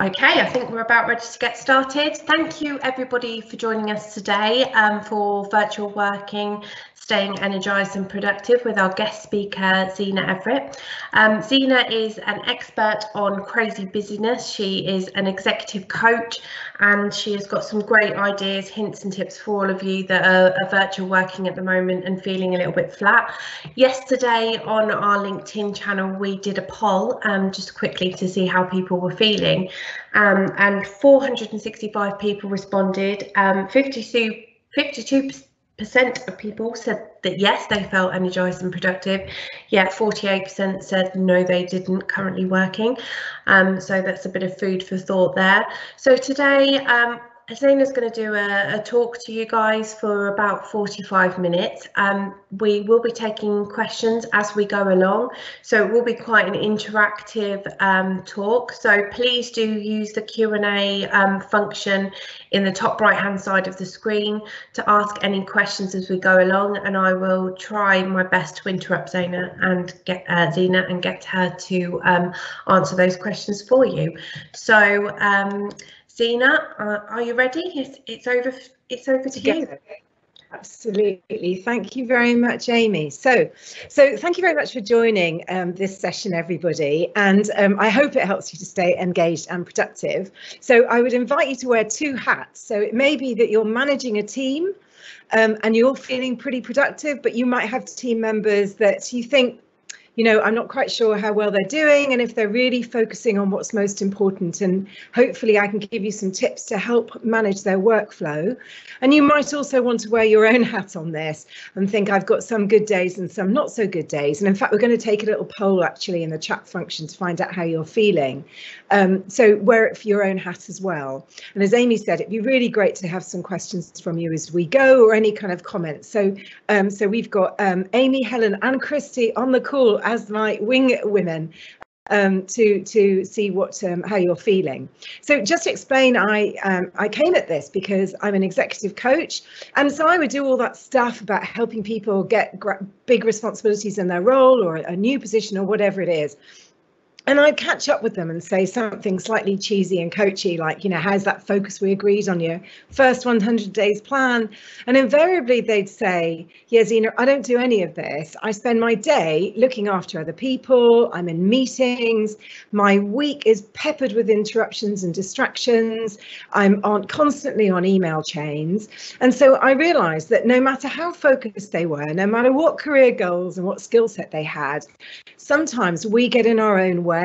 Okay, I think we're about ready to get started. Thank you everybody for joining us today for virtual working, staying energised and productive with our guest speaker, Zena Everett. Zena is an expert on crazy busyness. She is an executive coach and she has got some great ideas, hints and tips for all of you that are virtual working at the moment and feeling a little bit flat. Yesterday on our LinkedIn channel, we did a poll just quickly to see how people were feeling. And 465 people responded. 52% of people said that yes, they felt energised and productive, yet 48% said no, they didn't, currently working. So that's a bit of food for thought there. So today, Zena's going to do a talk to you guys for about 45 minutes. We will be taking questions as we go along, so it will be quite an interactive talk. So please do use the Q&A function in the top right hand side of the screen to ask any questions as we go along, and I will try my best to interrupt Zena and get her to answer those questions for you. So Zena, are you ready? It's over to you. Absolutely. Thank you very much, Amy. So thank you very much for joining this session, everybody. And I hope it helps you to stay engaged and productive. So I would invite you to wear two hats. So it may be that you're managing a team and you're feeling pretty productive, but you might have team members that you think, you know, I'm not quite sure how well they're doing and if they're really focusing on what's most important, and hopefully I can give you some tips to help manage their workflow. And you might also want to wear your own hat on this and think I've got some good days and some not so good days. And in fact, we're going to take a little poll actually in the chat function to find out how you're feeling. So wear it for your own hat as well. And as Amy said, it'd be really great to have some questions from you as we go, or any kind of comments. So we've got Amy, Helen and Christy on the call as my wing women to see what how you're feeling. So just to explain, I came at this because I'm an executive coach, and so I would do all that stuff about helping people get big responsibilities in their role or a new position or whatever it is. And I'd catch up with them and say something slightly cheesy and coachy, like, you know, how's that focus we agreed on your first 100 days plan? And invariably they'd say, yeah, Zena, I don't do any of this. I spend my day looking after other people. I'm in meetings. My week is peppered with interruptions and distractions. I'm constantly on email chains. And so I realized that no matter how focused they were, no matter what career goals and what skill set they had, sometimes we get in our own way.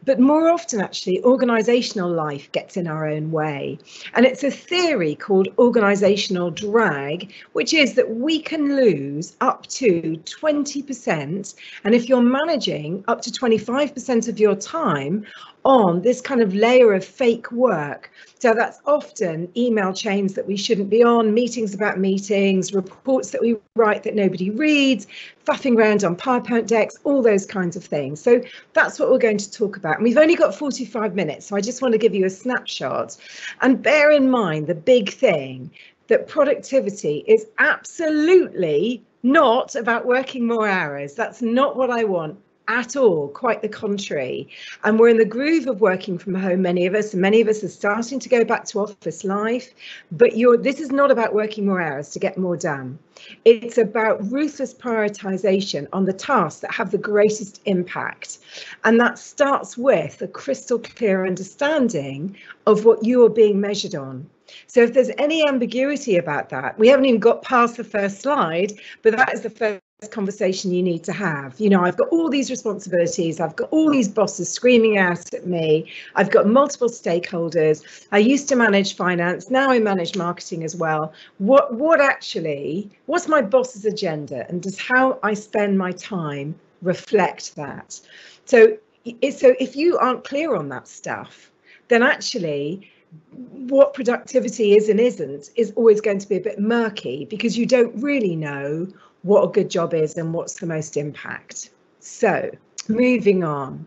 But more often, actually, organisational life gets in our own way. And it's a theory called organisational drag, which is that we can lose up to 20%. And if you're managing up to 25% of your time on this kind of layer of fake work. So that's often email chains that we shouldn't be on, meetings about meetings, reports that we write that nobody reads, faffing around on PowerPoint decks, all those kinds of things. So that's what we're going to talk about. And we've only got 45 minutes, so I just want to give you a snapshot. And bear in mind the big thing, that productivity is absolutely not about working more hours. That's not what I want at all, quite the contrary. And we're in the groove of working from home, many of us, and many of us are starting to go back to office life. But this is not about working more hours to get more done. It's about ruthless prioritization on the tasks that have the greatest impact. And that starts with a crystal clear understanding of what you are being measured on. So if there's any ambiguity about that, we haven't even got past the first slide, but that is the first conversation you need to have. You know, I've got all these responsibilities, I've got all these bosses screaming out at me, I've got multiple stakeholders, I used to manage finance, now I manage marketing as well. What's my boss's agenda, and does how I spend my time reflect that? So if you aren't clear on that stuff, then actually what productivity is and isn't is always going to be a bit murky, because you don't really know what a good job is and what's the most impact. So moving on,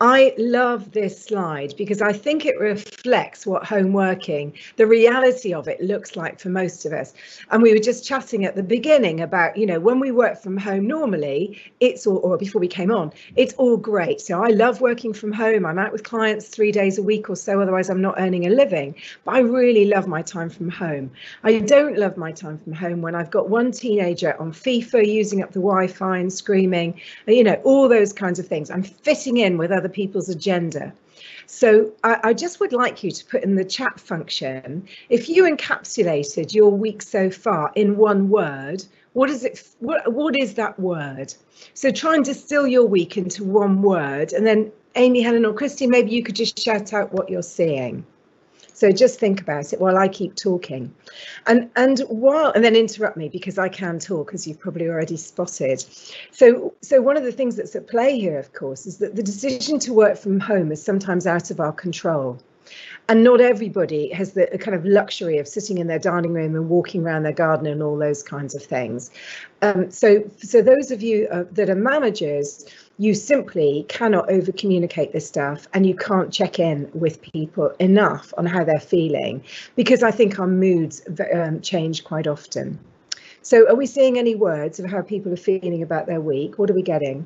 I love this slide because I think it reflects what home working, the reality of it, looks like for most of us. And we were just chatting at the beginning about, you know, when we work from home normally, it's all, or before we came on, it's all great. So I love working from home. I'm out with clients 3 days a week or so, otherwise I'm not earning a living. But I really love my time from home. I don't love my time from home when I've got one teenager on FIFA using up the Wi-Fi and screaming, you know, all those kinds of things. I'm fitting in with other people's agenda. So I just would like you to put in the chat function, if you encapsulated your week so far in one word, what is it? What is that word? So try and distill your week into one word, and then Amy, Helen or Christy, maybe you could just shout out what you're seeing. So just think about it while I keep talking, and then interrupt me because I can talk, as you've probably already spotted. So one of the things that's at play here, of course, is that the decision to work from home is sometimes out of our control. And not everybody has the kind of luxury of sitting in their dining room and walking around their garden and all those kinds of things. So those of you that are managers, you simply cannot over communicate this stuff, and you can't check in with people enough on how they're feeling, because I think our moods change quite often. So are we seeing any words of how people are feeling about their week? What are we getting?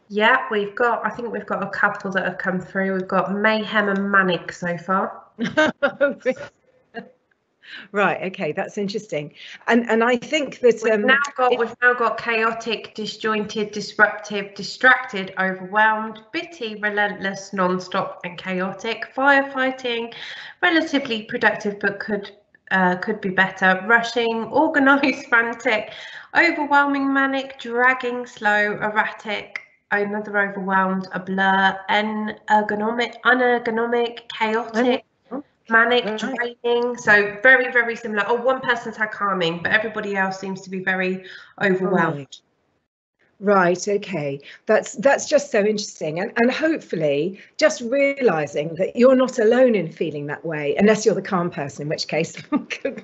Yeah, I think we've got a couple that have come through. We've got mayhem and manic so far. Right, okay, that's interesting. And I think that we've now got chaotic, disjointed, disruptive, distracted, overwhelmed, bitty, relentless, non-stop and chaotic, firefighting, relatively productive but could be better, rushing, organised, frantic, overwhelming, manic, dragging, slow, erratic, another overwhelmed, a blur, unergonomic, chaotic, manic, draining. So very, very similar. Oh, one person's had calming, but everybody else seems to be very overwhelmed. Right, okay, that's just so interesting, and hopefully just realizing that you're not alone in feeling that way, unless you're the calm person, in which case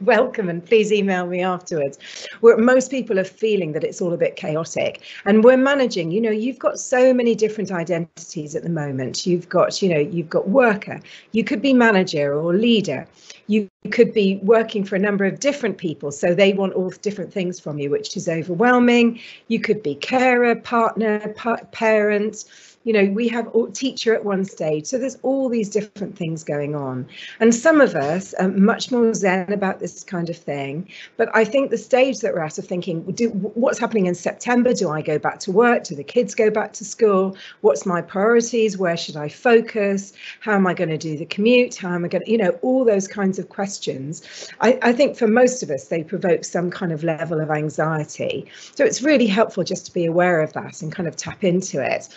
welcome, and please email me afterwards. Where most people are feeling that it's all a bit chaotic, and we're managing, you know, you've got so many different identities at the moment. You've got, you know, you've got worker, you could be manager or leader, you could be working for a number of different people, so they want all different things from you, which is overwhelming. You could be carer, partner, parent, you know, we have teacher at one stage. So there's all these different things going on. And some of us are much more zen about this kind of thing. But I think the stage that we're at of thinking, what's happening in September? Do I go back to work? Do the kids go back to school? What's my priorities? Where should I focus? How am I going to do the commute? How am I going to, you know, all those kinds of questions. I think for most of us, they provoke some kind of level of anxiety. So it's really helpful just to be aware of that and kind of tap into it.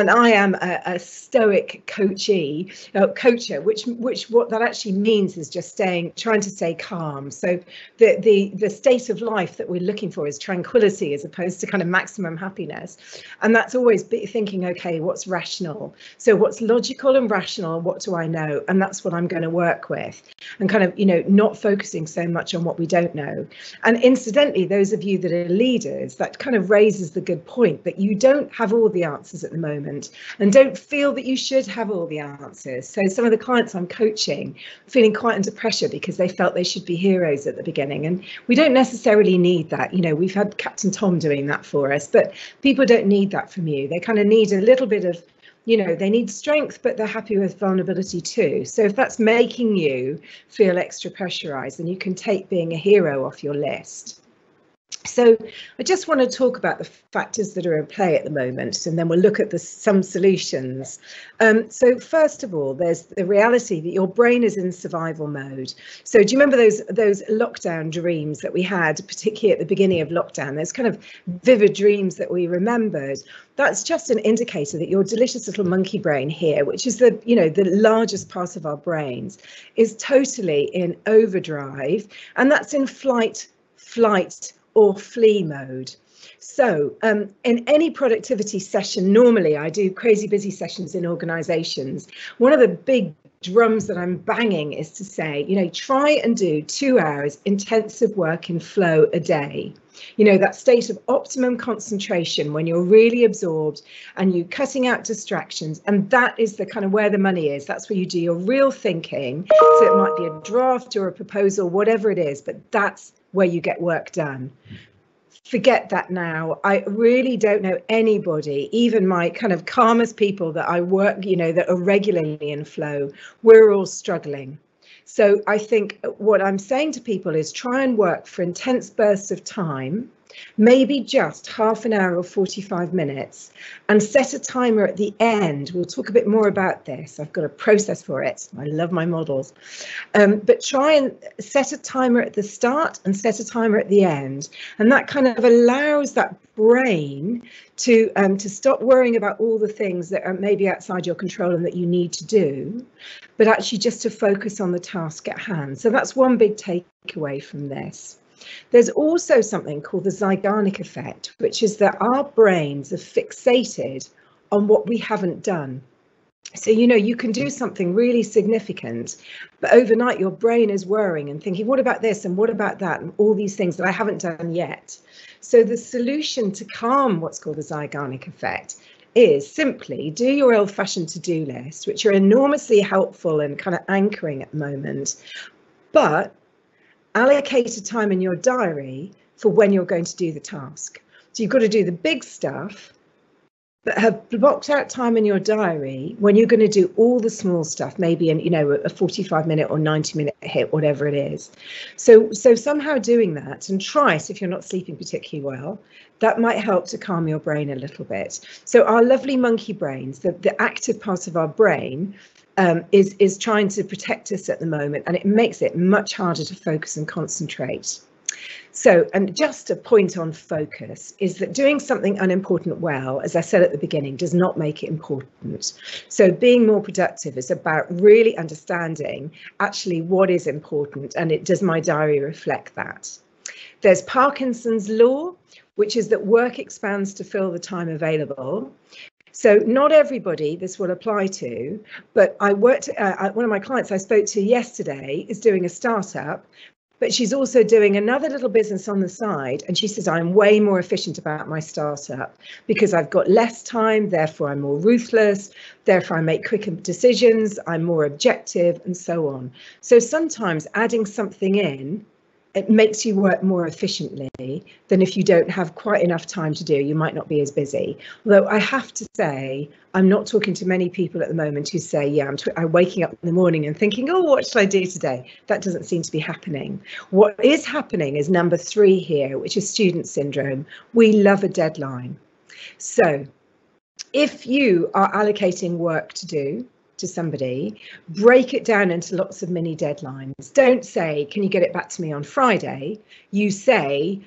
And I am a stoic coacher, which what that actually means is just trying to stay calm. So the state of life that we're looking for is tranquility as opposed to kind of maximum happiness. And that's always thinking, okay, what's rational? So what's logical and rational? What do I know? And that's what I'm going to work with, and kind of, you know, not focusing so much on what we don't know. And incidentally, those of you that are leaders, that kind of raises the good point that you don't have all the answers at the moment, and don't feel that you should have all the answers. So some of the clients I'm coaching feeling quite under pressure because they felt they should be heroes at the beginning, and we don't necessarily need that. You know, we've had Captain Tom doing that for us, but people don't need that from you. They kind of need a little bit of, you know, they need strength, but they're happy with vulnerability too. So if that's making you feel extra pressurized, then you can take being a hero off your list. So I just want to talk about the factors that are in play at the moment, and then we'll look at some solutions. So first of all, there's the reality that your brain is in survival mode. So do you remember those lockdown dreams that we had, particularly at the beginning of lockdown? Those kind of vivid dreams that we remembered. That's just an indicator that your delicious little monkey brain here, which is the largest part of our brains, is totally in overdrive, and that's in flight, or flee mode. So in any productivity session, normally I do crazy busy sessions in organisations. One of the big drums that I'm banging is to say, you know, try and do 2 hours intensive work in flow a day. You know, that state of optimum concentration when you're really absorbed and you're cutting out distractions. And that is the kind of where the money is. That's where you do your real thinking. So it might be a draft or a proposal, whatever it is, but that's where you get work done. Forget that now. I really don't know anybody, even my kind of calmest people that I work, you know, that are regularly in flow. We're all struggling. So I think what I'm saying to people is try and work for intense bursts of time, maybe just half an hour or 45 minutes, and set a timer at the end. We'll talk a bit more about this. I've got a process for it. I love my models. But try and set a timer at the start and set a timer at the end. And that kind of allows that brain to stop worrying about all the things that are maybe outside your control and that you need to do, but actually just to focus on the task at hand. So that's one big takeaway from this. There's also something called the Zeigarnik effect, which is that our brains are fixated on what we haven't done. So, you know, you can do something really significant, but overnight your brain is worrying and thinking, what about this and what about that and all these things that I haven't done yet. So the solution to calm what's called the Zeigarnik effect is simply do your old-fashioned to-do list, which are enormously helpful and kind of anchoring at the moment, but allocate a time in your diary for when you're going to do the task. So you've got to do the big stuff, but have blocked out time in your diary when you're going to do all the small stuff, maybe in, you know, a 45-minute or 90-minute hit, whatever it is. So somehow doing that, and try it if you're not sleeping particularly well, that might help to calm your brain a little bit. So our lovely monkey brains, the active part of our brain, is trying to protect us at the moment, and it makes it much harder to focus and concentrate. So, and just a point on focus is that doing something unimportant well, as I said at the beginning, does not make it important. So being more productive is about really understanding actually what is important, and does my diary reflect that? There's Parkinson's law, which is that work expands to fill the time available. So not everybody this will apply to, but I worked, one of my clients I spoke to yesterday is doing a startup, but she's also doing another little business on the side. And she says, I'm way more efficient about my startup because I've got less time, therefore I'm more ruthless, therefore I make quicker decisions, I'm more objective, and so on. So sometimes adding something in, it makes you work more efficiently than if you don't have quite enough time to do. You might not be as busy. Although I have to say, I'm not talking to many people at the moment who say, yeah, I'm waking up in the morning and thinking, oh, what should I do today? That doesn't seem to be happening. What is happening is number 3 here, which is student syndrome. We love a deadline. So if you are allocating work to do to somebody, break it down into lots of mini deadlines. Don't say, can you get it back to me on Friday? You say,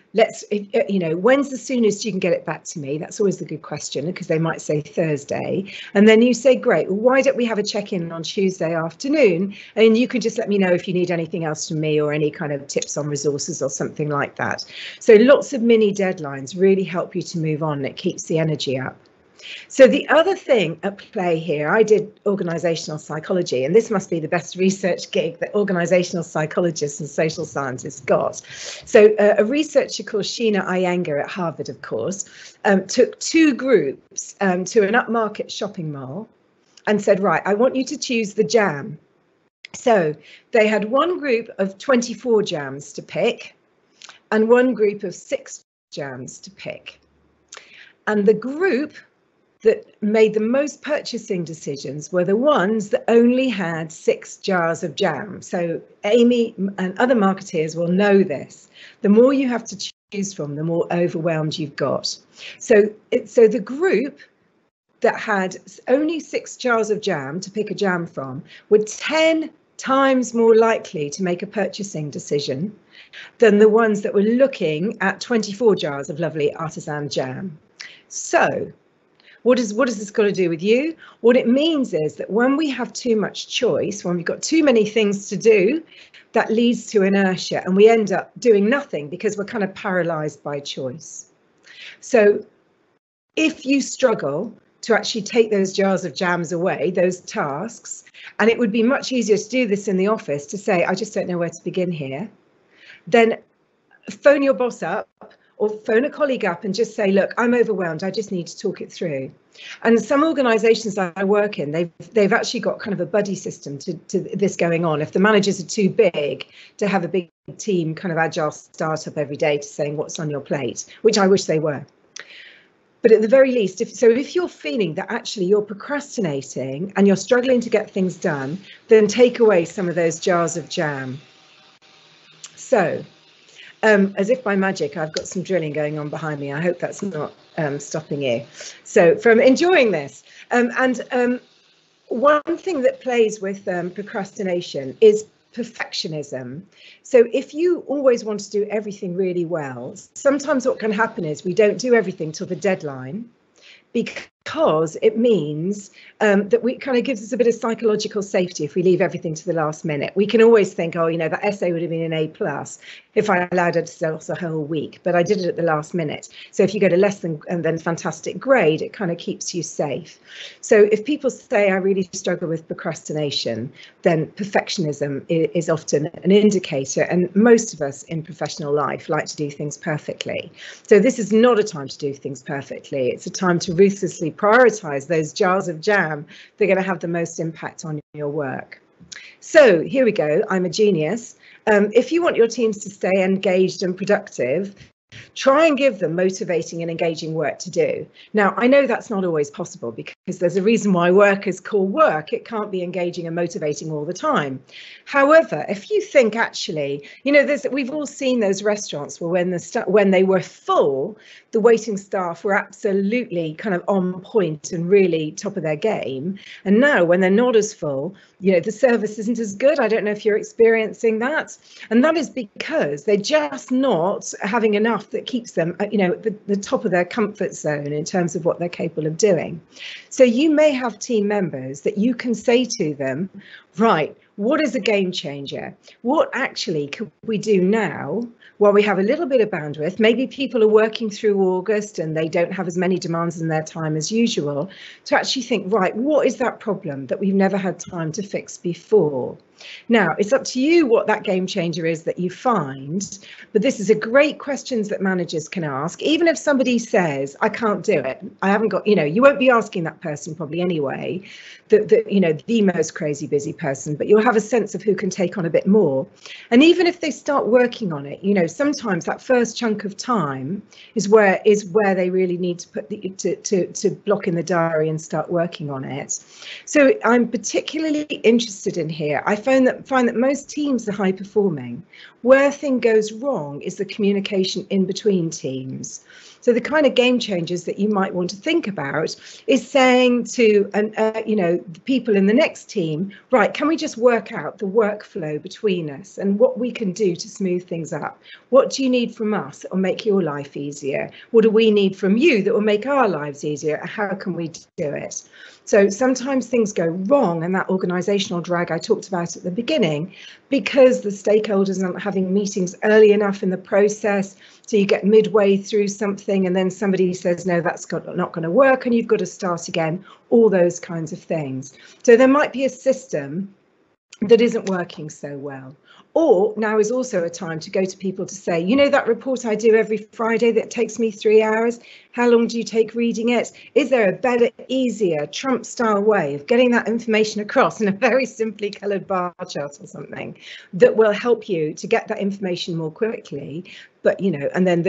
you know, when's the soonest you can get it back to me? That's always the good question, because they might say Thursday. And then you say, great, well, why don't we have a check-in on Tuesday afternoon? And you can just let me know if you need anything else from me or any kind of tips on resources or something like that. So lots of mini deadlines really help you to move on. It keeps the energy up. So the other thing at play here, I did organisational psychology, and this must be the best research gig that organisational psychologists and social scientists got. So a researcher called Sheena Iyengar at Harvard, of course, took 2 groups to an upmarket shopping mall and said, right, I want you to choose the jam. So they had one group of 24 jams to pick and one group of 6 jams to pick. And the group that made the most purchasing decisions were the ones that only had 6 jars of jam. So Amy and other marketeers will know this. The more you have to choose from, the more overwhelmed you've got. So the group that had only 6 jars of jam to pick a jam from were 10 times more likely to make a purchasing decision than the ones that were looking at 24 jars of lovely artisan jam. So what has this got to do with you? What it means is that when we have too much choice, when we've got too many things to do, that leads to inertia and we end up doing nothing because we're kind of paralyzed by choice. So if you struggle to actually take those jars of jams away, those tasks. And it would be much easier to do this in the office, to say, I just don't know where to begin here. Then phone your boss up or phone a colleague up and just say, look, I'm overwhelmed, I just need to talk it through. And some organisations that I work in, they've actually got kind of a buddy system to this going on. If the managers are too big to have a big team kind of agile startup every day to saying what's on your plate, which I wish they were. But at the very least, if you're feeling that actually you're procrastinating and you're struggling to get things done, then take away some of those jars of jam. So, as if by magic, I've got some drilling going on behind me. I hope that's not stopping you. So from enjoying this. One thing that plays with procrastination is perfectionism. So if you always want to do everything really well, sometimes what can happen is we don't do everything till the deadline, because it means that we kind of gives us a bit of psychological safety if we leave everything to the last minute. We can always think, oh, you know, that essay would have been an A+ if I allowed it to start a whole week, but I did it at the last minute. So if you get a less than and then fantastic grade, it kind of keeps you safe. So if people say I really struggle with procrastination, then perfectionism is often an indicator, and most of us in professional life like to do things perfectly. So this is not a time to do things perfectly. It's a time to ruthlessly prioritize those jars of jam that are going to have the most impact on your work. So here we go. I'm a genius. If you want your teams to stay engaged and productive, try and give them motivating and engaging work to do. Now, I know that's not always possible, because there's a reason why work is called work. It can't be engaging and motivating all the time. However, if you think actually, you know, we've all seen those restaurants where when they were full, the waiting staff were absolutely kind of on point and really top of their game. And now when they're not as full, you know, the service isn't as good. I don't know if you're experiencing that. And that is because they're just not having enough that keeps them, you know, the top of their comfort zone in terms of what they're capable of doing. So you may have team members that you can say to them, right, what is a game changer? What actually could we do now while we have a little bit of bandwidth? Maybe people are working through August and they don't have as many demands in their time as usual, to actually think, right, what is that problem that we've never had time to fix before? Now, it's up to you what that game changer is that you find, but this is a great questions that managers can ask. Even if somebody says, I can't do it, I haven't got, you know, you won't be asking that person probably anyway, you know, the most crazy busy person, but you'll have a sense of who can take on a bit more. And even if they start working on it, you know, sometimes that first chunk of time is where they really need to put to block in the diary and start working on it. So I'm particularly interested in here. I find that most teams are high performing. Where thing goes wrong is the communication in between teams. So the kind of game changers that you might want to think about is saying to you know, the people in the next team, right, can we just work out the workflow between us and what we can do to smooth things up? What do you need from us that will make your life easier? What do we need from you that will make our lives easier? How can we do it? So sometimes things go wrong, and that organisational drag I talked about at the beginning, because the stakeholders aren't having meetings early enough in the process. So you get midway through something and then somebody says, no, that's not going to work, and you've got to start again, all those kinds of things. So there might be a system that isn't working so well. Or now is also a time to go to people to say, you know, that report I do every Friday that takes me 3 hours, how long do you take reading it? Is there a better, easier, Trump style way of getting that information across in a very simply coloured bar chart or something that will help you to get that information more quickly? But, you know, and then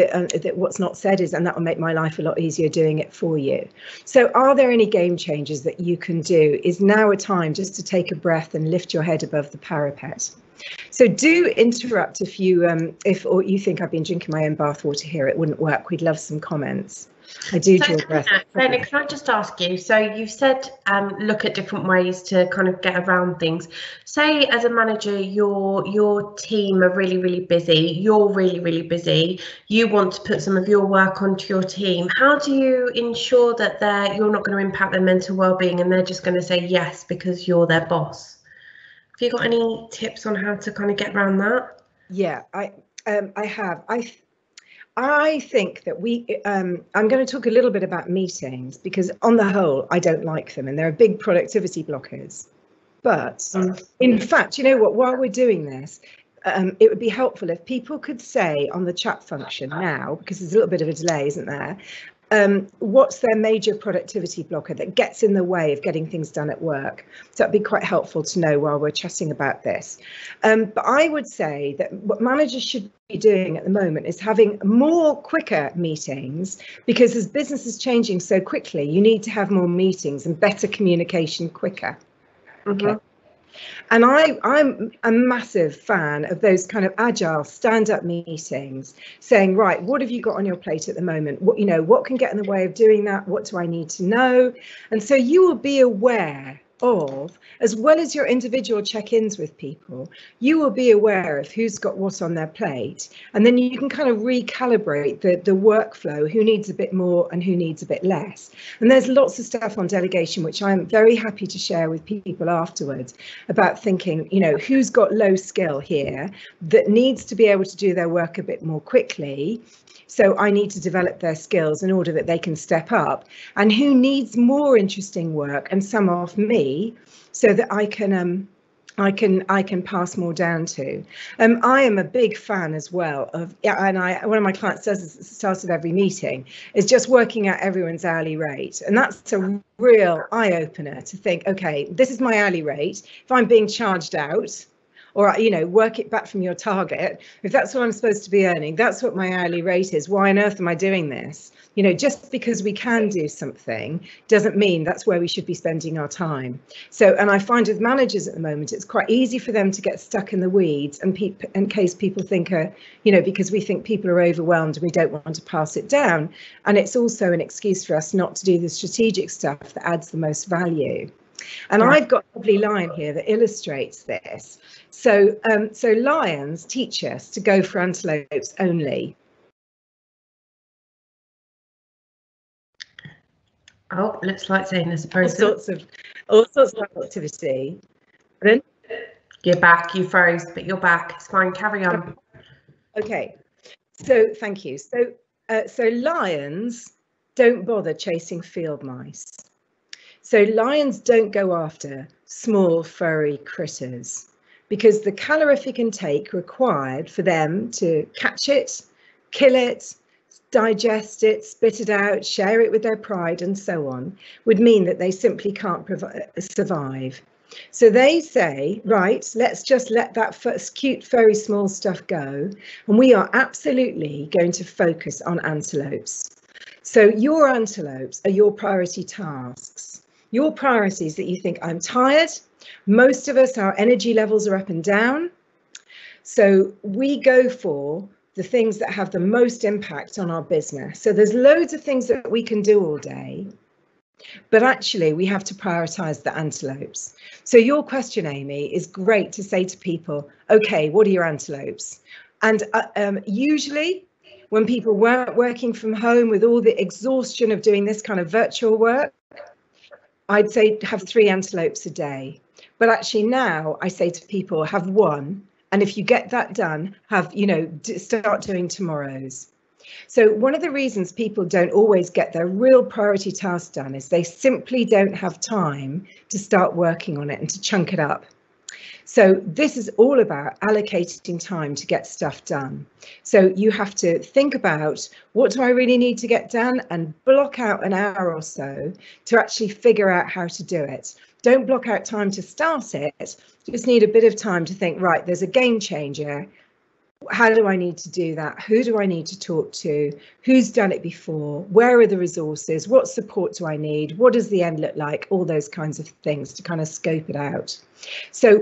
what's not said is, and that will make my life a lot easier doing it for you. So are there any game changers that you can do? Is now a time just to take a breath and lift your head above the parapet? So do interrupt if you think I've been drinking my own bathwater here. It wouldn't work. We'd love some comments. I do draw breath. Zena, can I just ask you, so you've said look at different ways to kind of get around things. Say as a manager, your team are really, really busy, you're really, really busy, you want to put some of your work onto your team. How do you ensure that you're not going to impact their mental well-being and they're just going to say yes because you're their boss? Have you got any tips on how to kind of get around that? Yeah, I have. I think that I'm going to talk a little bit about meetings, because on the whole, I don't like them and they're big productivity blockers. But in fact, you know what, while we're doing this, it would be helpful if people could say on the chat function now, because there's a little bit of a delay, isn't there? What's their major productivity blocker that gets in the way of getting things done at work? So that'd be quite helpful to know while we're chatting about this. But I would say that what managers should be doing at the moment is having more quicker meetings, because as business is changing so quickly, you need to have more meetings and better communication quicker. Okay. And I'm a massive fan of those kind of agile stand-up meetings, saying, right, what have you got on your plate at the moment? What can get in the way of doing that? What do I need to know? And so you will be aware of, as well as your individual check-ins with people, you will be aware of who's got what on their plate, and then you can kind of recalibrate the workflow, who needs a bit more and who needs a bit less. And there's lots of stuff on delegation which I'm very happy to share with people afterwards, about thinking, who's got low skill here that needs to be able to do their work a bit more quickly. So I need to develop their skills in order that they can step up, and who needs more interesting work and some off me, so that I can pass more down to. I am a big fan as well of, and one of my clients does this at the start of every meeting, is just working out everyone's hourly rate. And that's a real eye opener to think, okay, this is my hourly rate. If I'm being charged out, or, work it back from your target. If that's what I'm supposed to be earning, that's what my hourly rate is. Why on earth am I doing this? Just because we can do something doesn't mean that's where we should be spending our time. So, and I find with managers at the moment, it's quite easy for them to get stuck in the weeds, and in case people think, because we think people are overwhelmed and we don't want to pass it down. And it's also an excuse for us not to do the strategic stuff that adds the most value. And yeah. I've got a lovely line here that illustrates this. So lions teach us to go for antelopes only. Oh, looks like Zena's frozen. All sorts of activity. Then you're back. You froze, but you're back. It's fine. Carry on. Okay. So thank you. So lions don't bother chasing field mice. So lions don't go after small furry critters, because the calorific intake required for them to catch it, kill it, digest it, spit it out, share it with their pride and so on, would mean that they simply can't survive. So they say, right, let's just let that cute furry small stuff go, and we are absolutely going to focus on antelopes. So your antelopes are your priority tasks. Your priorities that you think, I'm tired. Most of us, our energy levels are up and down. So we go for the things that have the most impact on our business. So there's loads of things that we can do all day, but actually we have to prioritize the antelopes. So your question, Amy, is great to say to people, okay, what are your antelopes? And usually when people weren't working from home with all the exhaustion of doing this kind of virtual work, I'd say have 3 antelopes a day. But actually now I say to people, have 1. And if you get that done, start doing tomorrow's. So one of the reasons people don't always get their real priority task done is they simply don't have time to start working on it and to chunk it up. So this is all about allocating time to get stuff done. So you have to think about, what do I really need to get done, and block out an hour or so to actually figure out how to do it. Don't block out time to start it. Just need a bit of time to think, right, there's a game changer. How do I need to do that? Who do I need to talk to? Who's done it before? Where are the resources? What support do I need? What does the end look like? All those kinds of things to kind of scope it out. So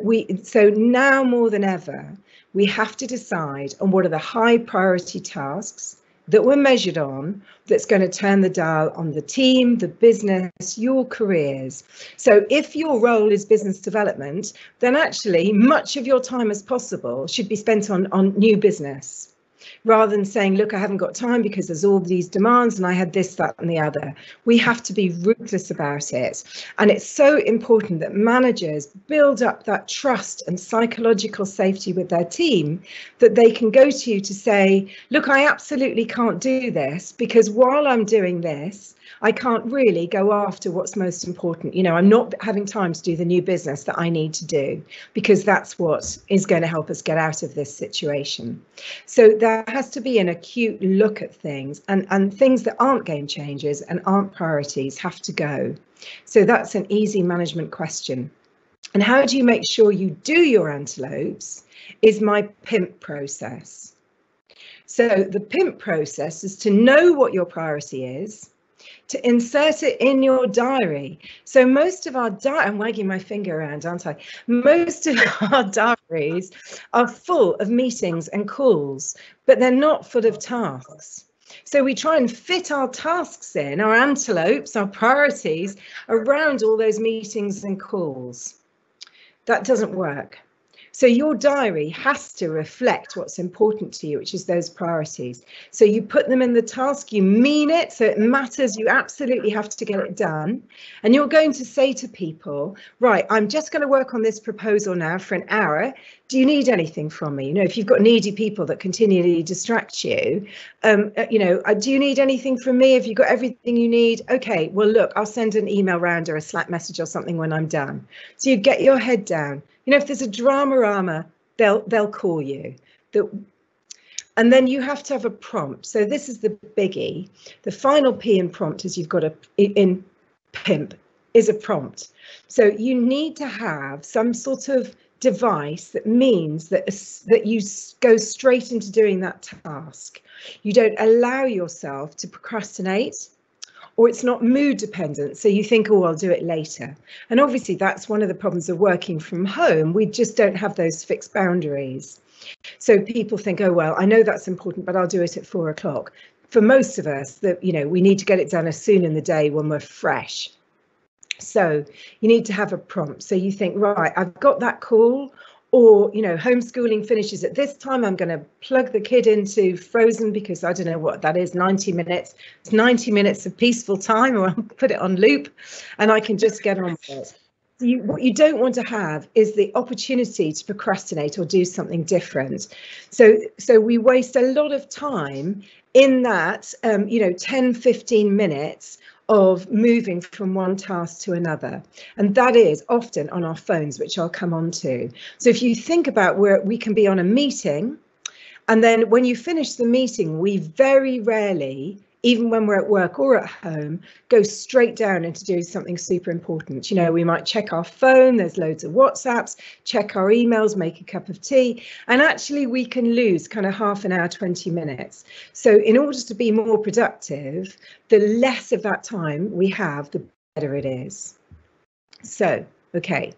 now more than ever, we have to decide on what are the high priority tasks that we're measured on, that's going to turn the dial on the team, the business, your careers. So if your role is business development, then actually much of your time as possible should be spent on new business. rather than saying, look, I haven't got time because there's all these demands and I had this, that and the other. We have to be ruthless about it. And it's so important that managers build up that trust and psychological safety with their team, that they can go to you to say, look, I absolutely can't do this because while I'm doing this, I can't really go after what's most important. You know, I'm not having time to do the new business that I need to do because that's what is going to help us get out of this situation. So there has to be an acute look at things, and things that aren't game changers and aren't priorities have to go. So that's an easy management question. And how do you make sure you do your antelopes is my PIMP process. So the PIMP process is to know what your priority is, to insert it in your diary. So most of our I'm wagging my finger around, aren't I? Most of our diaries are full of meetings and calls, but they're not full of tasks. So we try and fit our tasks in, our antelopes, our priorities, around all those meetings and calls. That doesn't work. So your diary has to reflect what's important to you, which is those priorities. So you put them in the task, you mean it, so it matters, you absolutely have to get it done. And you're going to say to people, right, I'm just going to work on this proposal now for an hour. Do you need anything from me? You know, if you've got needy people that continually distract you, you know, do you need anything from me? Have you got everything you need? Okay, well, look, I'll send an email round or a Slack message or something when I'm done. So you get your head down. You know, if there's a drama-rama, they'll call you. And then you have to have a prompt. So this is the biggie. The final P in prompt is you've got in PIMP is a prompt. So you need to have some sort of device that means that you go straight into doing that task. You don't allow yourself to procrastinate, or it's not mood dependent. So you think, oh, I'll do it later. And obviously that's one of the problems of working from home. We just don't have those fixed boundaries. So people think, oh, well, I know that's important, but I'll do it at 4 o'clock. For most of us, that, you know, we need to get it done as soon in the day when we're fresh. So you need to have a prompt. So you think, right, I've got that call, or, you know, homeschooling finishes at this time. I'm going to plug the kid into Frozen because I don't know what that is, 90 minutes. It's 90 minutes of peaceful time, or I'll put it on loop and I can just get on with it. What you don't want to have is the opportunity to procrastinate or do something different. So we waste a lot of time in that, you know, 10, 15 minutes of moving from one task to another. And that is often on our phones, which I'll come on to. So if you think about where we can be on a meeting, and then when you finish the meeting, we very rarely, even when we're at work or at home, go straight down into doing something super important. You know, we might check our phone, there's loads of WhatsApps, check our emails, make a cup of tea, and actually we can lose kind of half an hour, 20 minutes. So in order to be more productive, the less of that time we have, the better it is. So, okay.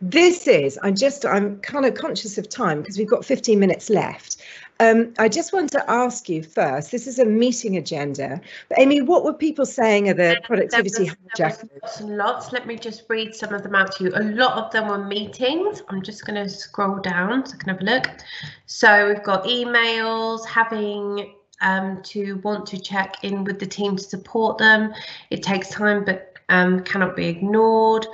This is, I'm kind of conscious of time because we've got 15 minutes left. I just want to ask you first, this is a meeting agenda, but Amy, what were people saying are the productivity hijackers? Lots and lots. Let me just read some of them out to you. A lot of them were meetings. I'm just going to scroll down so I can have a look. So we've got emails, having to want to check in with the team to support them. It takes time, but cannot be ignored.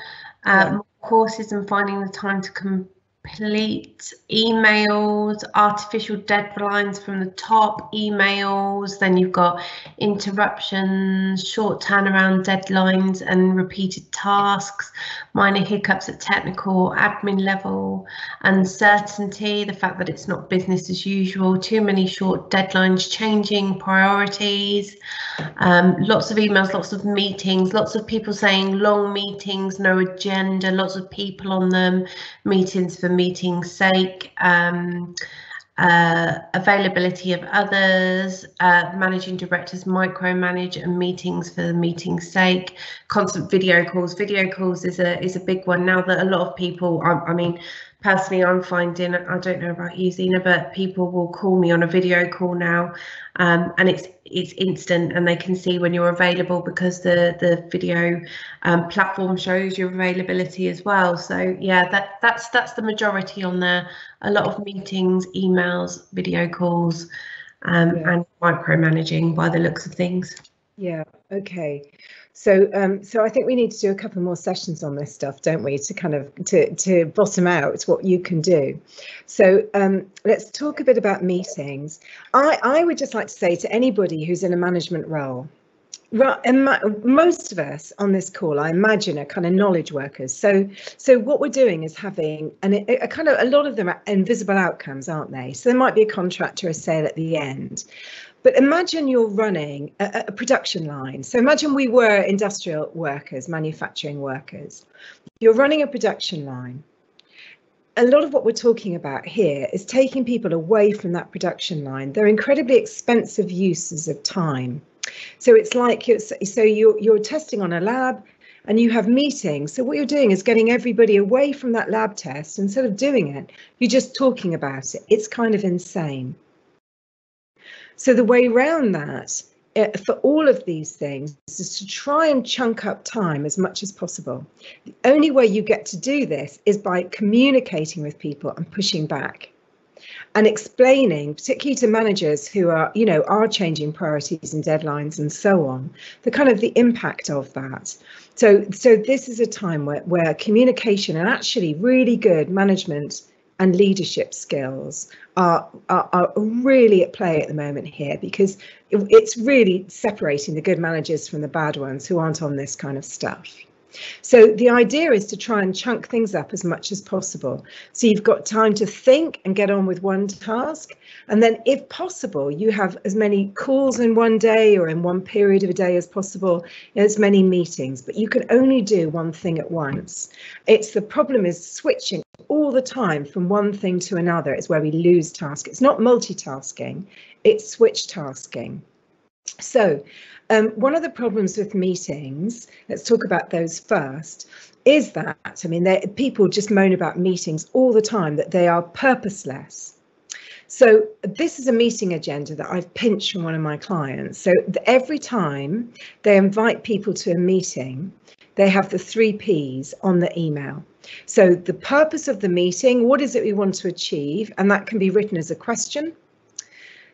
More courses and finding the time to complete emails, artificial deadlines from the top, emails, then you've got interruptions, short turnaround deadlines and repeated tasks, minor hiccups at technical admin level, uncertainty, the fact that it's not business as usual, too many short deadlines, changing priorities, lots of emails, lots of meetings, lots of people saying long meetings, no agenda, lots of people on them, meetings for meeting's sake, availability of others, managing directors micromanage and meetings for the meeting's sake, constant video calls. Video calls is a big one now that a lot of people, I mean, personally, I'm finding, I don't know about you, Zena, but people will call me on a video call now, and it's instant, and they can see when you're available because the video platform shows your availability as well. So yeah, that's the majority on there. A lot of meetings, emails, video calls, and micromanaging by the looks of things. Yeah, okay. So I think we need to do a couple more sessions on this stuff, don't we, to kind of to bottom out what you can do. So let's talk a bit about meetings. I would just like to say to anybody who's in a management role, most of us on this call, I imagine, are kind of knowledge workers. So what we're doing is having a kind of, a lot of them are invisible outcomes, aren't they? So there might be a contract or a sale at the end. But imagine you're running a production line. So imagine we were industrial workers, manufacturing workers. You're running a production line. A lot of what we're talking about here is taking people away from that production line. They're incredibly expensive uses of time. So it's like you're testing on a lab and you have meetings. So what you're doing is getting everybody away from that lab test. Instead of doing it, you're just talking about it. It's kind of insane. So the way around that for all of these things is to try and chunk up time as much as possible. The only way you get to do this is by communicating with people and pushing back and explaining, particularly to managers who are, are changing priorities and deadlines and so on, the kind of the impact of that. So this is a time where communication and actually really good management and leadership skills are really at play at the moment here, because it's really separating the good managers from the bad ones who aren't on this kind of stuff. So the idea is to try and chunk things up as much as possible. So you've got time to think and get on with one task. And then if possible, you have as many calls in one day or in one period of a day as possible, as many meetings, but you can only do one thing at once. The problem is switching all the time from one thing to another is where we lose task. It's not multitasking, it's switch tasking. So one of the problems with meetings, let's talk about those first, is that, people just moan about meetings all the time, that they are purposeless. So this is a meeting agenda that I've pinched from one of my clients. So every time they invite people to a meeting, they have the 3 Ps on the email. So the purpose of the meeting, what is it we want to achieve? And that can be written as a question.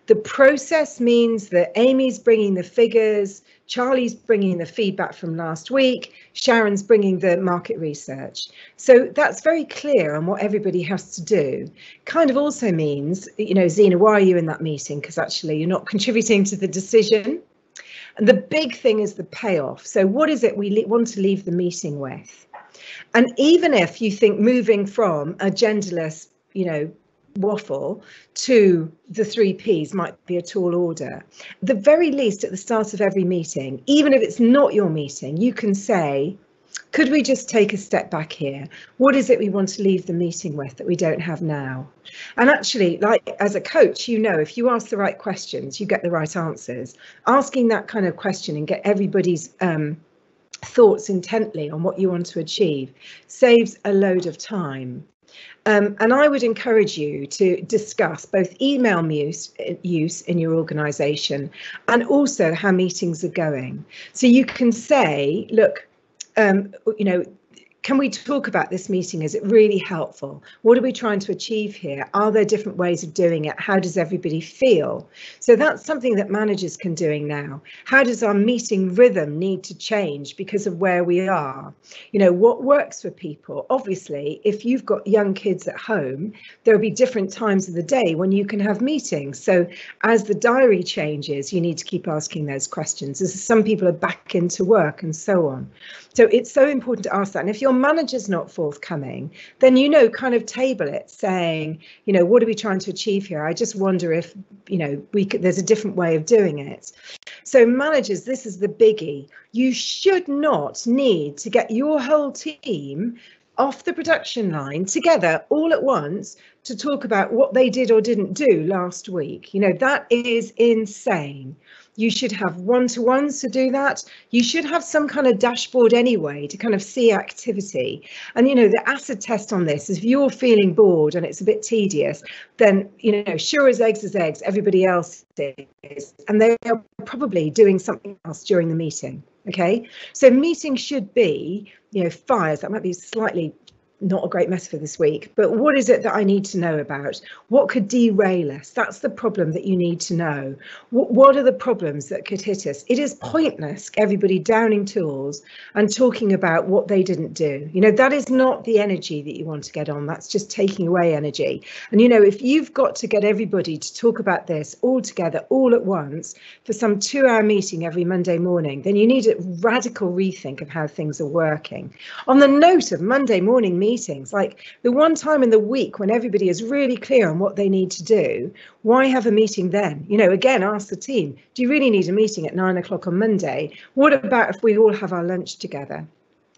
The process means that Amy's bringing the figures, Charlie's bringing the feedback from last week, Sharon's bringing the market research. So that's very clear on what everybody has to do. Kind of also means, Zena, why are you in that meeting? Because actually you're not contributing to the decision. And the big thing is the payoff. So what is it we want to leave the meeting with? And even if you think moving from a genderless, waffle to the 3 Ps might be a tall order, the very least at the start of every meeting, even if it's not your meeting, you can say, could we just take a step back here? What is it we want to leave the meeting with that we don't have now? And actually, like as a coach, if you ask the right questions, you get the right answers. Asking that kind of question and get everybody's thoughts intently on what you want to achieve saves a load of time. And I would encourage you to discuss both email use in your organisation and also how meetings are going. So you can say, look, can we talk about this meeting? Is it really helpful? What are we trying to achieve here? Are there different ways of doing it? How does everybody feel? So that's something that managers can do now. How does our meeting rhythm need to change because of where we are? What works for people? Obviously, if you've got young kids at home, there'll be different times of the day when you can have meetings. So as the diary changes, you need to keep asking those questions. As some people are back into work and so on. So it's so important to ask that. And if your manager's not forthcoming, then, kind of table it saying, what are we trying to achieve here? I just wonder if, there's a different way of doing it. So managers, this is the biggie. You should not need to get your whole team off the production line together all at once to talk about what they did or didn't do last week. That is insane. You should have one-to-ones to do that. You should have some kind of dashboard anyway to kind of see activity. And, the acid test on this is if you're feeling bored and it's a bit tedious, then, sure as eggs, everybody else is. And they are probably doing something else during the meeting. OK, so meetings should be, fires. That might be slightly not a great metaphor this week, but what is it that I need to know about? What could derail us? That's the problem that you need to know. What are the problems that could hit us? It is pointless, everybody downing tools and talking about what they didn't do. You know, that is not the energy that you want to get on. That's just taking away energy. And, you know, if you've got to get everybody to talk about this all together, all at once, for some 2-hour meeting every Monday morning, then you need a radical rethink of how things are working. On the note of Monday morning meetings, like the one time in the week when everybody is really clear on what they need to do, why have a meeting then? You know, again, ask the team, do you really need a meeting at 9 o'clock on Monday? What about if we all have our lunch together?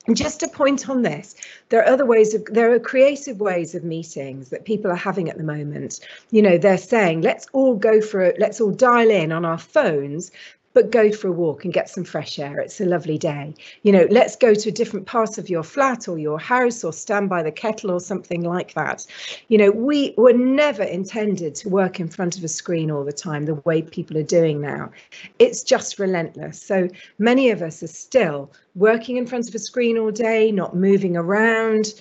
And just a point on this, there are creative ways of meetings that people are having at the moment. You know, they're saying, let's all dial in on our phones, but go for a walk and get some fresh air. It's a lovely day. You know, let's go to a different part of your flat or your house or stand by the kettle or something like that. You know, we were never intended to work in front of a screen all the time the way people are doing now. It's just relentless. So many of us are still working in front of a screen all day, not moving around,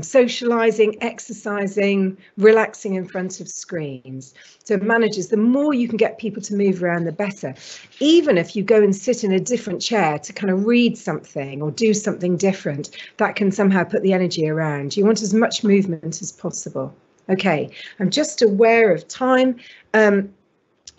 socializing, exercising, relaxing in front of screens. So managers, the more you can get people to move around, the better. Even if you go and sit in a different chair to kind of read something or do something different, that can somehow put the energy around. You want as much movement as possible. Okay, I'm just aware of time.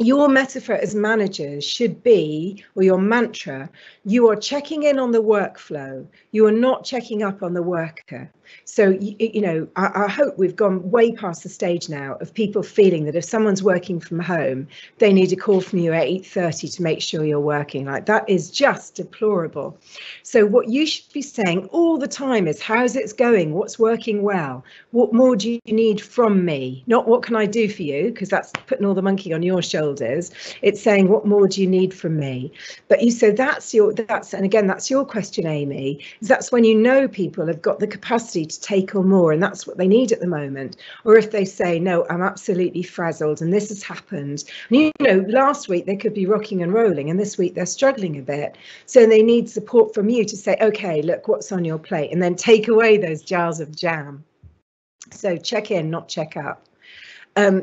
Your metaphor as managers should be, or your mantra, you are checking in on the workflow. You are not checking up on the worker. So, you know, I hope we've gone way past the stage now of people feeling that if someone's working from home, they need a call from you at 8:30 to make sure you're working. Like, that is just deplorable. So what you should be saying all the time is, how's it going? What's working well? What more do you need from me? Not what can I do for you, because that's putting all the monkey on your shoulders. It's saying, what more do you need from me? But you so and again, that's your question, Amy, is that's when you know people have got the capacity to take on more, and that's what they need at the moment. Or if they say, no, I'm absolutely frazzled and this has happened, and you know, last week they could be rocking and rolling and this week they're struggling a bit, so they need support from you to say, okay, look, what's on your plate, and then take away those jars of jam. So check in, not check up.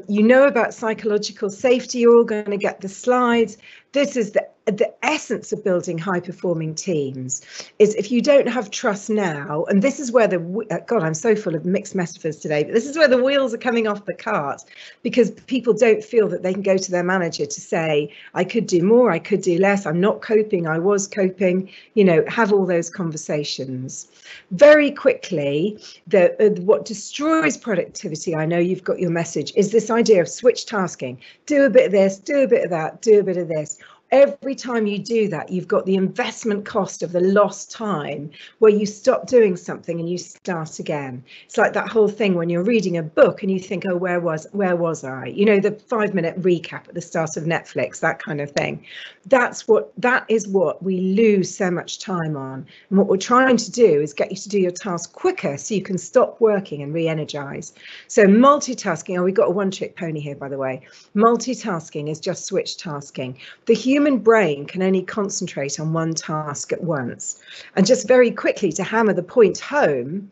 You know about psychological safety. You're all going to get the slides. This is the essence of building high-performing teams, is if you don't have trust now, and this is where God, I'm so full of mixed metaphors today, but this is where the wheels are coming off the cart, because people don't feel that they can go to their manager to say, I could do more, I could do less, I'm not coping, I was coping, you know, have all those conversations. Very quickly, what destroys productivity, I know you've got your message, is this idea of switch tasking. Do a bit of this, do a bit of that, do a bit of this. Every time you do that, you've got the investment cost of the lost time where you stop doing something and you start again. It's like that whole thing when you're reading a book and you think, oh, where was I? You know, the 5-minute recap at the start of Netflix, that kind of thing. That is what we lose so much time on. And what we're trying to do is get you to do your task quicker so you can stop working and re-energize. So multitasking, we've got a one-trick pony here, by the way. Multitasking is just switch tasking. The human brain can only concentrate on one task at once. And just very quickly to hammer the point home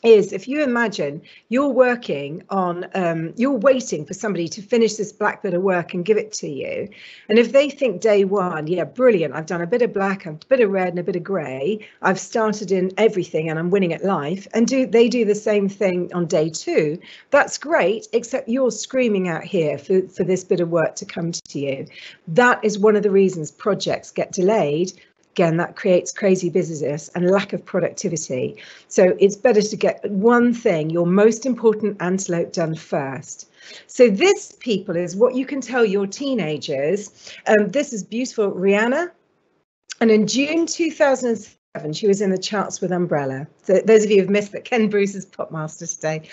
is, if you imagine you're working on, you're waiting for somebody to finish this black bit of work and give it to you. And if they think day one, yeah, brilliant, I've done a bit of black, a bit of red and a bit of grey, I've started in everything and I'm winning at life, and they do the same thing on day two, that's great, except you're screaming out here for this bit of work to come to you. That is one of the reasons projects get delayed. Again, that creates crazy busyness and lack of productivity. So it's better to get one thing, your most important antelope, done first. So this, people, is what you can tell your teenagers. This is beautiful Rihanna. And in June 2007, she was in the charts with Umbrella. So those of you who've missed that, Ken Bruce is Popmaster today.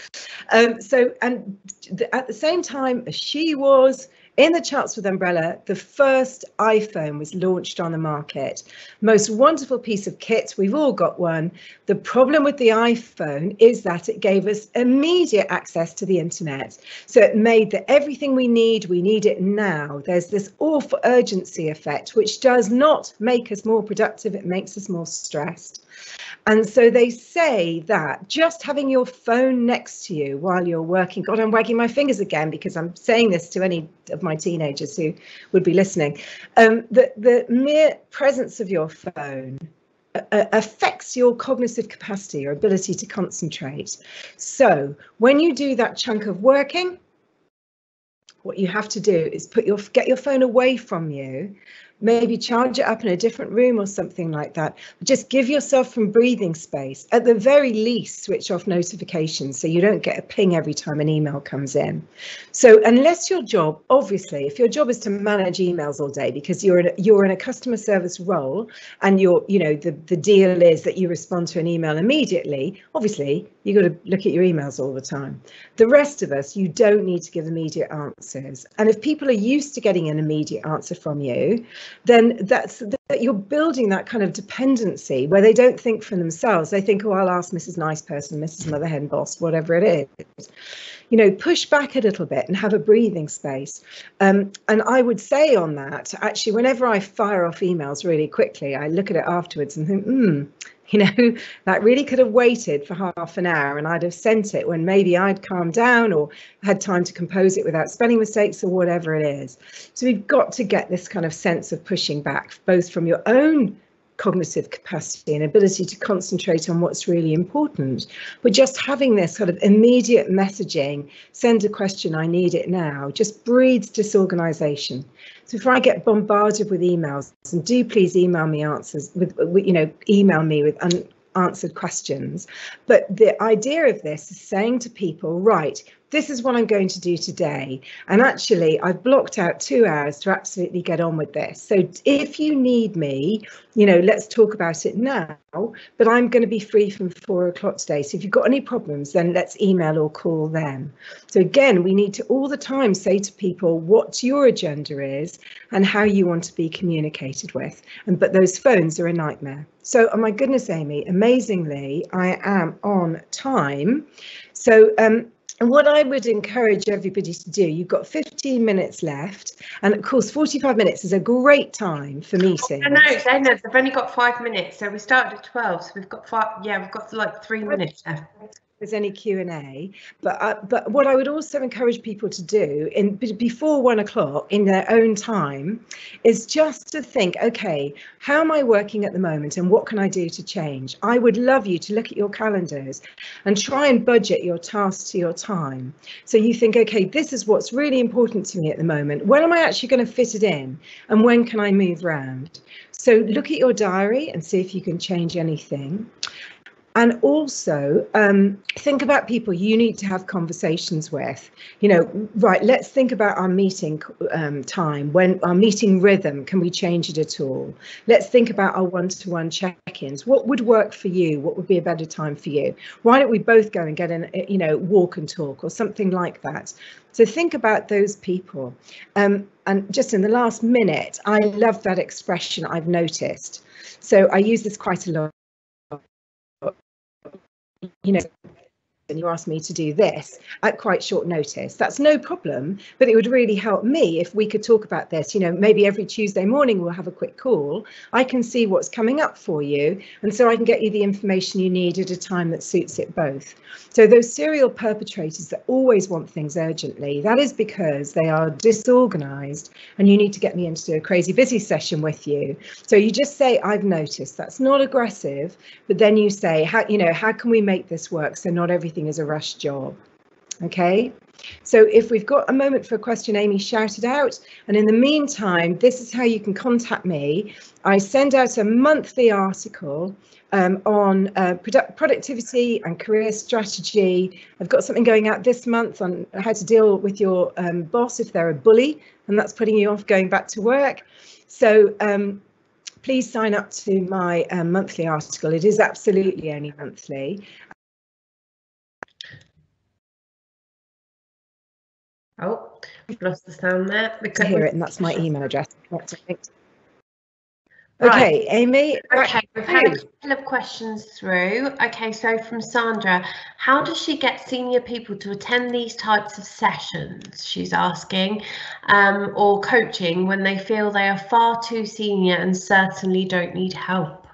At the same time as she was, in the Charts with Umbrella, the first iPhone was launched on the market. Most wonderful piece of kit. We've all got one. The problem with the iPhone is that it gave us immediate access to the internet. So it made that everything we need it now. There's this awful urgency effect, which does not make us more productive. It makes us more stressed. And so they say that just having your phone next to you while you're working, God, I'm wagging my fingers again because I'm saying this to any of my teenagers who would be listening, the mere presence of your phone affects your cognitive capacity, your ability to concentrate. So when you do that chunk of working, what you have to do is get your phone away from you, maybe charge it up in a different room or something like that. Just give yourself some breathing space. At the very least, switch off notifications so you don't get a ping every time an email comes in. So unless your job, obviously, if your job is to manage emails all day because you're in a customer service role and the deal is that you respond to an email immediately, obviously you've got to look at your emails all the time. The rest of us, you don't need to give immediate answers. And if people are used to getting an immediate answer from you, then that you're building that kind of dependency where they don't think for themselves. They think, oh, I'll ask Mrs. Nice Person, Mrs. Mother Hen Boss, whatever it is. Push back a little bit and have a breathing space. And I would say on that, actually, whenever I fire off emails really quickly, I look at it afterwards and think, that really could have waited for half an hour and I'd have sent it when maybe I'd calmed down or had time to compose it without spelling mistakes or whatever it is. So we've got to get this kind of sense of pushing back, both from your own cognitive capacity and ability to concentrate on what's really important, but just having this sort of immediate messaging, send a question, I need it now, just breeds disorganization. So if I get bombarded with emails, and do please email me answers email me with unanswered questions. But the idea of this is saying to people, right, this is what I'm going to do today. And actually, I've blocked out 2 hours to absolutely get on with this. So if you need me, let's talk about it now, but I'm going to be free from 4 o'clock today. So if you've got any problems, then let's email or call them. So again, we need to all the time say to people what your agenda is and how you want to be communicated with. But those phones are a nightmare. So, oh my goodness, Amy, amazingly, I am on time. So, and what I would encourage everybody to do, you've got 15 minutes left, and of course 45 minutes is a great time for meetings. No, Zena, they've only got 5 minutes, so we started at 12, so we've got like 3 minutes left. There's any Q&A, but what I would also encourage people to do before 1 o'clock in their own time is just to think, okay, how am I working at the moment and what can I do to change? I would love you to look at your calendars and try and budget your tasks to your time. So you think, okay, this is what's really important to me at the moment. When am I actually going to fit it in and when can I move around? So look at your diary and see if you can change anything. And also think about people you need to have conversations with. Right, let's think about our meeting time, when our meeting rhythm, can we change it at all? Let's think about our one-to-one check-ins. What would work for you? What would be a better time for you? Why don't we both go and get an, walk and talk or something like that? So think about those people. And just in the last minute, I love that expression, I've noticed. So I use this quite a lot. And you asked me to do this at quite short notice. That's no problem, but it would really help me if we could talk about this. Maybe every Tuesday morning we'll have a quick call. I can see what's coming up for you, and so I can get you the information you need at a time that suits it both. So those serial perpetrators that always want things urgently, that is because they are disorganized and you need to get me into a crazy busy session with you. So you just say, I've noticed. That's not aggressive, but then you say, how can we make this work so not everything is a rush job? Okay, so if we've got a moment for a question, Amy, shout it out. And in the meantime, this is how you can contact me. I send out a monthly article on productivity and career strategy. I've got something going out this month on how to deal with your boss if they're a bully and that's putting you off going back to work. So please sign up to my monthly article. It is absolutely only monthly. Oh, lost the sound there. To hear it, and that's my email address. Right. Okay, Amy. Okay, we've had a couple of questions through. Okay, so from Sandra, how does she get senior people to attend these types of sessions, she's asking, or coaching when they feel they are far too senior and certainly don't need help?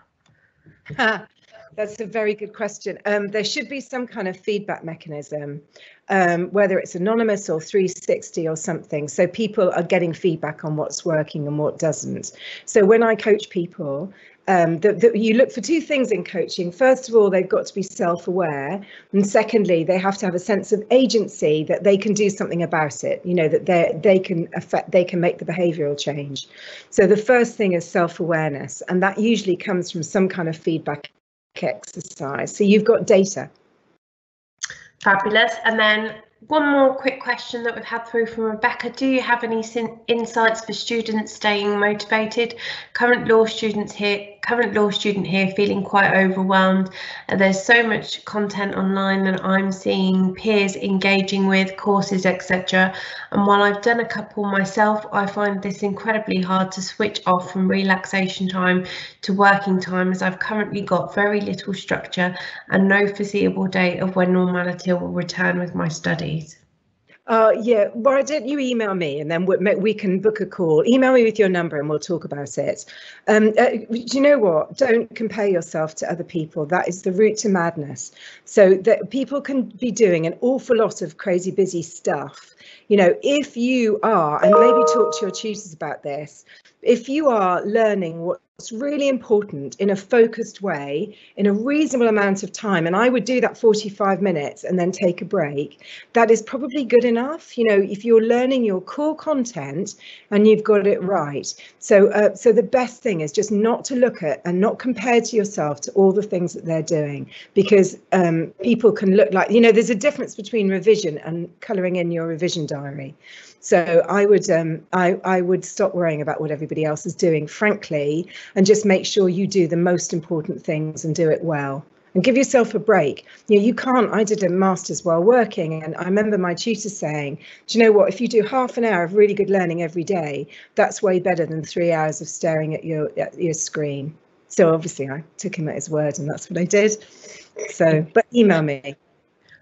That's a very good question. There should be some kind of feedback mechanism, whether it's anonymous or 360 or something, so people are getting feedback on what's working and what doesn't. So when I coach people, you look for two things in coaching. First of all, they've got to be self-aware, and secondly, they have to have a sense of agency that they can do something about it. You know, that they can make the behavioural change. So the first thing is self-awareness, and that usually comes from some kind of feedback exercise. So you've got data. Fabulous. And then one more quick question that we've had through from Rebecca. Do you have any insights for students staying motivated? Current law student here feeling quite overwhelmed. There's so much content online that I'm seeing, peers engaging with, courses, etc. And while I've done a couple myself, I find this incredibly hard to switch off from relaxation time to working time, as I've currently got very little structure and no foreseeable date of when normality will return with my studies. Yeah, why don't you email me, and then we can book a call. Email me with your number and we'll talk about it. Do you know what? Don't compare yourself to other people. That is the route to madness. So that people can be doing an awful lot of crazy busy stuff. You know, if you are, and maybe talk to your tutors about this, if you are learning what's really important in a focused way, in a reasonable amount of time, and I would do that 45 minutes and then take a break, that is probably good enough. You know, if you're learning your core content and you've got it right. So the best thing is just not to look at and not compare to yourself to all the things that they're doing, because people can look like, you know, there's a difference between revision and colouring in your revision diary. So I would stop worrying about what everybody else is doing, frankly, and just make sure you do the most important things and do it well. And give yourself a break. You know, you can't. I did a master's while working, and I remember my tutor saying, do you know what, if you do half an hour of really good learning every day, that's way better than 3 hours of staring at your screen. So obviously I took him at his word, and that's what I did. So, but email me.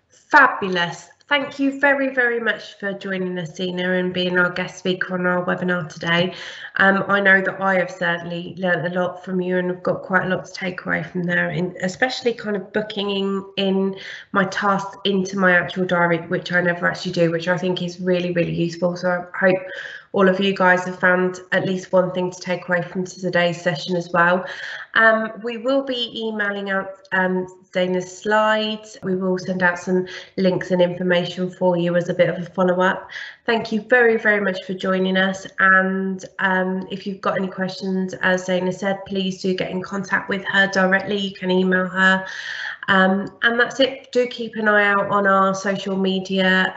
Fabulous. Thank you very, very much for joining us, Zena, and being our guest speaker on our webinar today. I know that I have certainly learned a lot from you, and I've got quite a lot to take away from there, and especially kind of booking in my tasks into my actual diary, which I never actually do, which I think is really, really useful. So I hope all of you guys have found at least one thing to take away from today's session as well. We will be emailing out Zena's slides. We will send out some links and information for you as a bit of a follow-up. Thank you very, very much for joining us. And if you've got any questions, as Zena said, please do get in contact with her directly. You can email her. And that's it. Do keep an eye out on our social media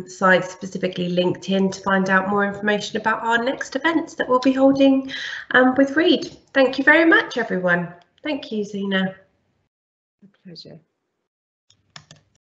sites, specifically LinkedIn, to find out more information about our next events that we'll be holding with Reed. Thank you very much, everyone. Thank you, Zena. A pleasure.